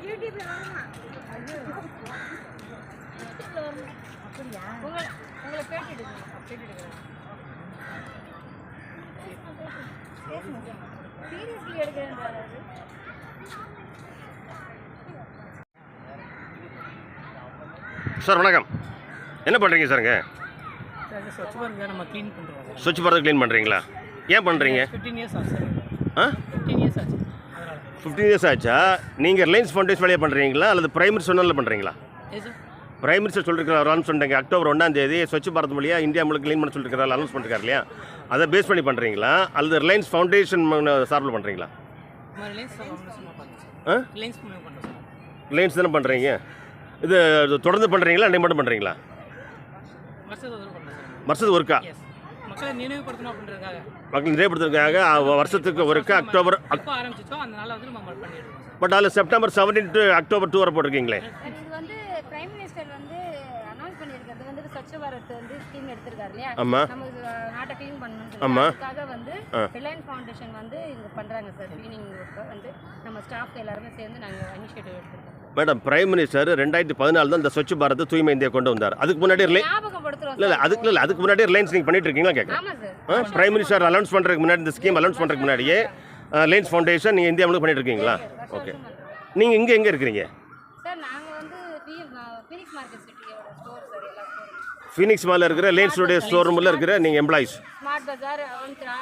யூடியூப்ல வருமா? யூடியூப்ல வருமா? அப்படியா? உங்களை பேட்டி எடுக்கிறேன். சீரியஸ்லி எடுக்கிறேன்றாரு. சார் வணக்கம். என்ன பண்ணுறீங்க சாருங்க? ஸ்வச் பாரத் நம்ம க்ளீன் பண்ணுறோம். ஸ்வச் பாரத் க்ளீன் பண்ணுறீங்களா? ஏன் பண்ணுறீங்க? 15 இயர்ஸ் ஆச்சு சார். 15 இயர்ஸ் ஆச்சு. 15 இயர்ஸ் ஆச்சா? நீங்கள் ரிலையன்ஸ் ஃபவுண்டேஷன் வழியாக பண்ணுறீங்களா அல்லது பிரைமரி சொன்னதில் பண்ணுறீங்களா? பிரைமரி சார் சொல்லியிருக்கிறார் சொன்னீங்க அக்டோபர் 1ஆம் தேதி ஸ்வச் பாரத் வழியாக இந்தியா முழுக்க க்ளீன் பண்ண சொல்லியிருக்கிறார், அனௌன்ஸ் பண்ணிருக்காரு இல்லையா? அதை பேஸ் பண்ணி பண்ணுறீங்களா அல்லது ரிலையன்ஸ் ஃபவுண்டேஷன் சார்பில் பண்ணுறீங்களா? ரிலையன்ஸ் தானே பண்ணுறீங்க. இது தொடர்ந்து பண்ணுறீங்களா அன்றைக்கு மட்டும் பண்ணுறீங்களா? வருஷத்துக்கு ஒருக்கா மக்களை நினைவுபடுத்தணும் அப்படின்றதுக்காக. மக்கள் நினைவுபடுத்துறதுக்காக வருஷத்துக்கு ஒருக்கா அக்டோபர் ஆரம்பிச்சிட்டோம். அதனால வந்து நம்ம பண்ணிடுறோம். பட் அதில் செப்டம்பர் 17 to அக்டோபர் 2 வரை போட்டிருக்கீங்களே. இது வந்து பிரைம் மினிஸ்டர் வந்து அனௌன்ஸ் பண்ணியிருக்கிறது வந்து ஸ்வச் பாரத் வந்து ஸ்கீம் எடுத்திருக்காரு இல்லையா? ஆமாம். நம்ம நாட்டை க்ளீன் பண்ணணும்னு ஆமாம். அதுக்காக வந்து ரிலையன்ஸ் ஃபவுண்டேஷன் வந்து இங்கே பண்ணுறாங்க சார். க்ளீனிங் ஒர்க்கை வந்து நம்ம ஸ்டாஃப் எல்லாருமே சேர்ந்து நாங்கள் இனிஷியேட்டிவ் எடுத்துருக்கோம். மேடம், பிரைம் மினிஸ்டர் 2014 தான் இந்த ஸ்வச் பாரத் தூய்மை இந்தியா கொண்டு வந்தார். அதுக்கு முன்னாடி அதுக்கு முன்னாடி ரிலையன்ஸ் நீங்கள் பண்ணிட்டு இருக்கீங்களா கேட்குறேன். பிரைம் மினிஸ்டர் அனௌன்ஸ் பண்ணுறதுக்கு முன்னாடி இந்த ஸ்கீம் அனௌன்ஸ் பண்ணுறதுக்கு முன்னாடியே ரிலையன்ஸ் ஃபவுண்டேஷன் நீங்கள் இந்தியா முழுக்க பண்ணிட்டு இருக்கீங்களா? ஓகே. நீங்கள் இங்கே எங்கே இருக்கிறீங்க? சார் நாங்கள் வந்து ஃபீனிக்ஸ் மார்க்கெட் சிட்டியோட ஸ்டோர் சார். எல்லா ஸ்டோரும் ஃபீனிக்ஸ் மாலில் இருக்கிற ரிலையன்ஸோடைய ஸ்டோர் ரூமில் இருக்கிற நீங்கள் எம்ப்ளாயிஸ். ஸ்மார்ட் பஜார், அவந்திரா,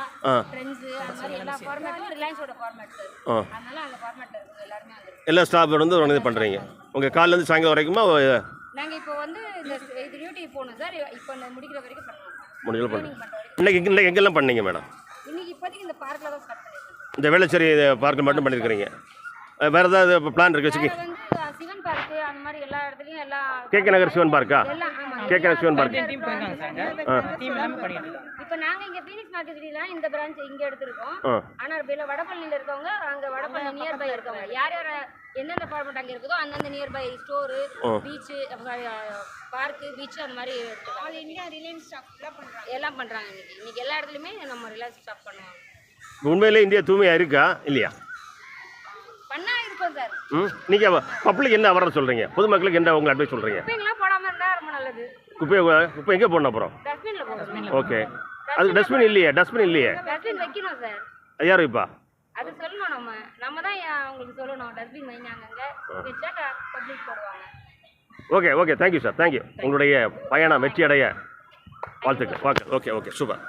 ட்ரெண்ட்ஸ் அந்த மாதிரி எல்லா ஃபார்மேட்டும் ரிலையன்ஸோட ஃபார்மேட் சார். அதனால அந்த ஃபார்மேட்டில் இருக்குது எல்லாருமே வந்து எல்லா ஸ்டாஃப் வந்து இது பண்ணுறீங்க. உங்கள் காலையிலேருந்து சாயங்காலம் வரைக்குமா? நாங்கள் இப்போ வந்து இது டியூட்டி போகணும் சார். இப்போ முடிக்கிற வரைக்கும் பண்ணுவோம். முடிஞ்சு பண்ணுறோம். இன்னைக்கு எங்கெல்லாம் பண்ணீங்க மேடம்? இன்னைக்கு இப்போதைக்கு இந்த பார்க்கில் தான் ஸ்டார்ட் பண்ணியிருக்கோம். இந்த வேளச்சேரி பார்க்கில் மட்டும் பண்ணியிருக்கிறீங்க. வேறு ஏதாவது பிளான் இருக்குது வச்சுக்கி? சிவன் பார்க்கு அந்த மாதிரி எல்லா இடத்துலையும் எல்லா கேகே நகர் சிவன் பார்க்கா? கேகே நகர் சிவன் பார்க். இப்போ நாங்கள் இங்கே ஃபீனிக்ஸ் மார்க்கெட் சிட்டிலாம் இந்த பிரான்ச் இங்கே எடுத்திருக்கோம். ஆனால் இப்போ வடபழனியில் இருக்கவங்க அங்கே வடபழனி நியர்பை இருக்கவங்க யார் யார் எந்தெந்த ஃபார்மேட் அங்கே இருக்குதோ அந்தந்த nearby store, beach, park, beach அந்த மாதிரி ஆல் இந்தியா ரிலையன்ஸ் ஸ்டாஃப்லாம் பண்ணுறாங்க. எல்லாம் பண்ணுறாங்க. இன்னைக்கு எல்லா இடத்துலையுமே நம்ம ரிலையன்ஸ் ஸ்டாஃப் பண்ணுவாங்க. உண்மையிலே இந்தியா தூய்மையாக இருக்கா இல்லையா? பண்ணா இருக்கும் சார். நீங்கள் பப்ளிக் என்ன அவரை சொல்கிறீங்க? பொதுமக்களுக்கு என்ன உங்கள் அட்வைஸ் சொல்கிறீங்க? குப்பைங்களாம் போடாமல் இருந்தால் ரொம்ப நல்லது. குப்பை எங்கே போடணும் அப்புறம்? டஸ்ட்பினில் போடணும். ஓகே. அது டஸ்ட்பின் இல்லையே. டஸ்ட்பின் வைக்கணும் சார். யார் வைப்பா? அது சொல்லணும். நம்ம தான் உங்களுக்கு சொல்லணும். டஸ்ட்பின் வைங்க அங்கங்கே வச்சா பப்ளிக் போடுவாங்க. ஓகே. Thank you sir. தேங்க்யூ. உங்களுடைய பயணம் வெற்றி அடைய வாழ்த்துக்கள். ஓகே. சூப்பர்.